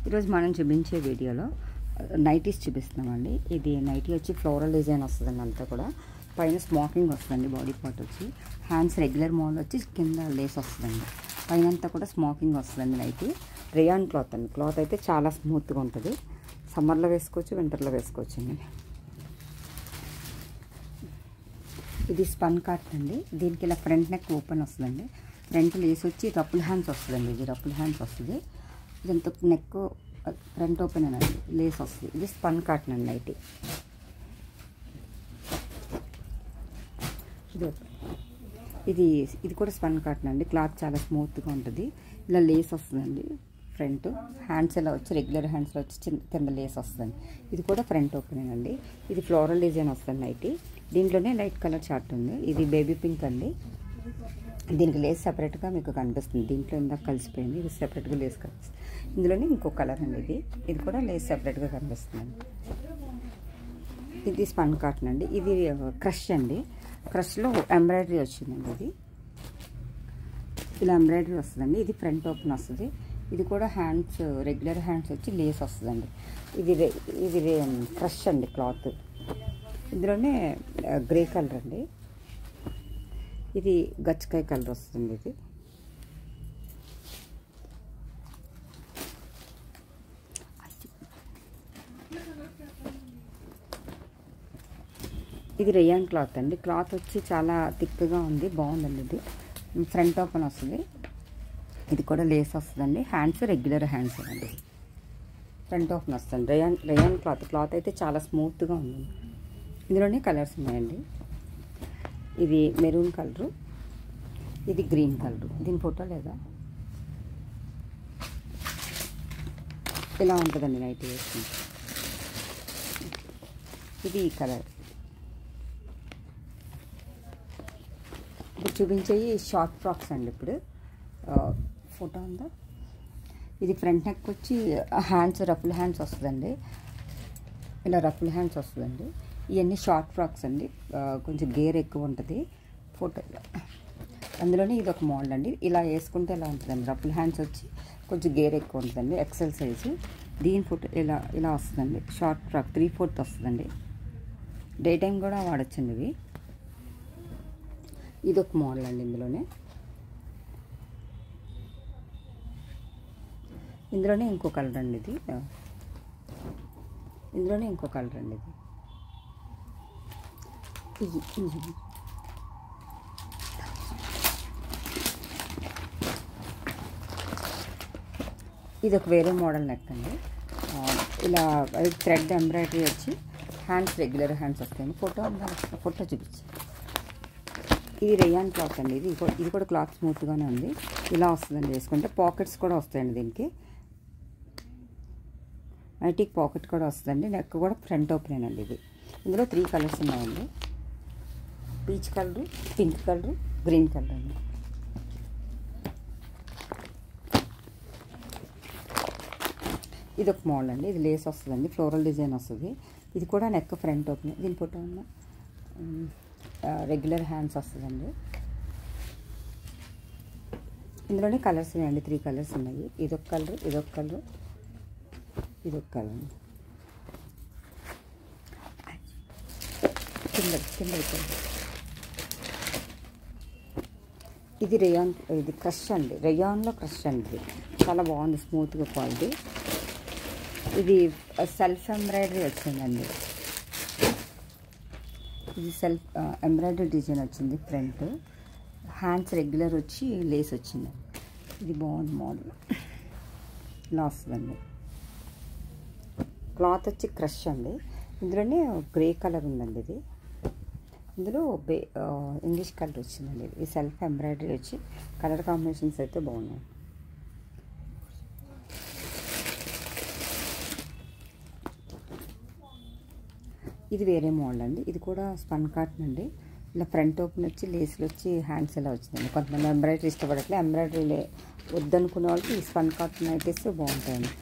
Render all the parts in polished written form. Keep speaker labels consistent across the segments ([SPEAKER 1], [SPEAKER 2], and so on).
[SPEAKER 1] ఈరోజు మనం చూపించే వీడియోలో నైటీస్ చూపిస్తున్నామండి. ఇది నైటీ వచ్చి ఫ్లోరల్ డిజైన్ వస్తుందండి. అంతా కూడా పైన స్మోకింగ్ వస్తుందండి. బాడీ పార్ట్ వచ్చి హ్యాండ్స్ రెగ్యులర్ మోడల్ వచ్చి కింద లేస్ వస్తుందండి. పైన అంతా కూడా స్మోకింగ్ వస్తుందండి. నైటీ రేయాన్ క్లాత్ అండి. క్లాత్ అయితే చాలా స్మూత్గా ఉంటుంది. సమ్మర్లో వేసుకోవచ్చు, వింటర్లో వేసుకోవచ్చు అండి. ఇది స్పన్ కాటన్ అండి. దీనికి ఇలా ఫ్రంట్ నెక్ ఓపెన్ వస్తుందండి. ఫ్రంట్ లేస్ వచ్చి రఫుల్ హ్యాండ్స్ వస్తుందండి. ఇది రఫుల్ హ్యాండ్స్ వస్తుంది. ఇదంతా నెక్ ఫ్రంట్ ఓపెన్ అండి, లేస్ వస్తుంది. ఇది స్పన్ కాటన్ అండి. నైటీ ఇది కూడా స్పన్ కాటన్ అండి. క్లాత్ చాలా స్మూత్గా ఉంటుంది. ఇలా లేస్ వస్తుందండి. ఫ్రంట్ హ్యాండ్స్ ఇలా వచ్చి రెగ్యులర్ హ్యాండ్స్లో వచ్చి కింద లేస్ వస్తుంది. ఇది కూడా ఫ్రంట్ ఓపెనింగ్ అండి. ఇది ఫ్లోరల్ డిజైన్ వస్తుంది నైటీ. దీంట్లోనే లైట్ కలర్ చార్ట్ ఉంది. ఇది బేబీ పింక్ అండి. దీనికి లేస్ సెపరేట్గా మీకు కనిపిస్తుంది. దీంట్లో ఇందాక కలిసిపోయింది. ఇది సెపరేట్గా లేస్ కనిపిస్తుంది. ఇందులోనే ఇంకో కలర్ అండి. ఇది కూడా లేస్ సెపరేట్గా కనిపిస్తుంది. ఇది స్పన్ కాటన్ అండి. ఇది క్రష్ అండి. క్రష్లో ఎంబ్రాయిడరీ వచ్చిందండి. ఇది ఇలా ఎంబ్రాయిడరీ వస్తుందండి. ఇది ఫ్రంట్ ఓపెన్ వస్తుంది. ఇది కూడా హ్యాండ్స్ రెగ్యులర్ హ్యాండ్స్ వచ్చి లేస్ వస్తుందండి. ఇది క్రష్ అండి క్లాత్. ఇందులోనే గ్రే కలర్ అండి. ఇది గచ్చకాయ కలర్ వస్తుంది. ఇది రేయాన్ క్లాత్ అండి. క్లాత్ వచ్చి చాలా థిక్గా ఉంది. బాగుందండి. ఇది ఫ్రంట్ ఓపెన్ వస్తుంది. ఇది కూడా లేస్ వస్తుందండి. హ్యాండ్స్ రెగ్యులర్ హ్యాండ్స్ అండి. ఫ్రంట్ ఓపెన్ వస్తుంది. రేయాన్ క్లాత్ అయితే చాలా స్మూత్గా ఉంది. ఇందులోనే కలర్స్ ఉన్నాయండి. ఇది మెరూన్ కలరు, ఇది గ్రీన్ కలరు. దీని ఫోటో లేదా? ఇలా ఉంటుందండి నైట్ వేసుకుంటే. ఇది ఈ కలర్. ఇప్పుడు చూపించేవి షార్ట్ ఫ్రాక్స్ అండి. ఇప్పుడు ఫోటో ఉందా? ఇది ఫ్రంట్ నెక్ వచ్చి హ్యాండ్స్ రఫుల్ హ్యాండ్స్ వస్తుందండి. ఇలా రఫుల్ హ్యాండ్స్ వస్తుందండి. ఇవన్నీ షార్ట్ ఫ్రాక్స్ అండి. కొంచెం గేర్ ఎక్కువ ఉంటుంది. ఫోటో అందులోనే ఇది ఒక మోడల్ అండి. ఇలా వేసుకుంటే ఇలా ఉంటుందండి. రఫుల్ హ్యాండ్స్ వచ్చి కొంచెం గేర్ ఎక్కువ ఉంటుందండి. XL size. దీని ఫోటో ఇలా వస్తుందండి. షార్ట్ ఫ్రాక్ 3/4 వస్తుందండి. డే టైం కూడా వాడచ్చండి. ఇది ఒక మోడల్ అండి. ఇందులోనే ఇంకో కలర్ అండి. ఇందులోనే ఇంకో కలర్ అండి. ఇది ఒక వేరే మోడల్ నెక్ అండి. ఇలా థ్రెడ్ ఎంబ్రాయిడరీ వచ్చి హ్యాండ్స్ రెగ్యులర్ హ్యాండ్స్ వస్తాయండి. ఫోటో చూపించి. ఇది రేయాన్ క్లాత్ అండి. ఇది కూడా క్లాత్ స్మూత్గానే ఉంది. ఇలా వస్తుందండి వేసుకుంటే. పాకెట్స్ కూడా వస్తాయండి దీనికి. నైటీకి పాకెట్ కూడా వస్తుందండి. నెక్ కూడా ఫ్రంట్ ఓపెన్ అండి. ఇందులో 3 కలర్స్ ఉన్నాయండి. Peach colour, pink colour, green colour అండి. ఇది ఒక మోడల్ అండి. ఇది లేస్ వస్తుందండి. ఫ్లోరల్ డిజైన్ వస్తుంది. ఇది కూడా నెక్ ఫ్రంట్ ఓపెన్. దీని ఫోటో ఉన్న రెగ్యులర్ హ్యాండ్స్ వస్తుందండి. ఇందులోనే కలర్స్ ఉన్నాయండి. 3 కలర్స్ ఉన్నాయి. ఇదొక కలరు, ఇదొక కలరు, ఇదొక కలర్ అండి. కింద ఇది రేయాన్. ఇది క్రష్ అండి. రేయాన్లో క్రష్ అండి. చాలా బాగుంది. స్మూత్గా క్వాలిటీ. ఇది సెల్ఫ్ ఎంబ్రాయిడరీ వచ్చిందండి. ఇది సెల్ఫ్ ఎంబ్రాయిడరీ డిజైన్ వచ్చింది. ఫ్రంట్ హ్యాండ్స్ రెగ్యులర్ వచ్చి లేస్ వచ్చింది. ఇది బాగుంది మోడల్. ఇలా వస్తుందండి. క్లాత్ వచ్చి క్రష్ అండి. ఇందులోనే గ్రే కలర్ ఉందండి. ఇందులో ఇంగ్లీష్ కలర్ వచ్చిందండి. ఈ సెల్ఫ్ ఎంబ్రాయిడరీ వచ్చి కలర్ కాంబినేషన్స్ అయితే బాగున్నాయి. ఇది వేరే మోడల్ అండి. ఇది కూడా స్పన్ కాటన్ అండి. ఇలా ఫ్రంట్ ఓపెన్ వచ్చి లేస్లు వచ్చి హ్యాండ్స్ ఇలా వచ్చిందండి. కొంతమంది ఎంబ్రాయిడరీ ఇష్టపడట్లే. ఎంబ్రాయిడరీ వద్దనుకునే వాళ్ళకి ఈ స్పన్ కాటన్ నైటీస్ బాగుంటాయండి.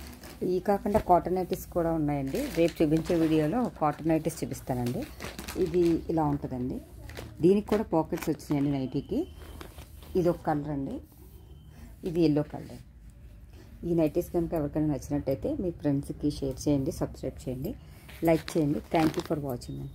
[SPEAKER 1] ఈ కాకుండా కాటన్ నైటీస్ కూడా ఉన్నాయండి. రేపు చూపించే వీడియోలో కాటన్ నైటీస్ చూపిస్తానండి. ఇది ఇలా ఉంటుందండి. దీనికి కూడా పాకెట్స్ వచ్చినాయండి నైటీకి. ఇది ఒక కలర్ అండి. ఇది ఎల్లో కలర్. ఈ నైటీస్ కనుక ఎవరికైనా నచ్చినట్టయితే మీ ఫ్రెండ్స్కి షేర్ చేయండి, సబ్స్క్రైబ్ చేయండి, లైక్ చేయండి. థ్యాంక్ యూ ఫర్ వాచింగ్ అండి.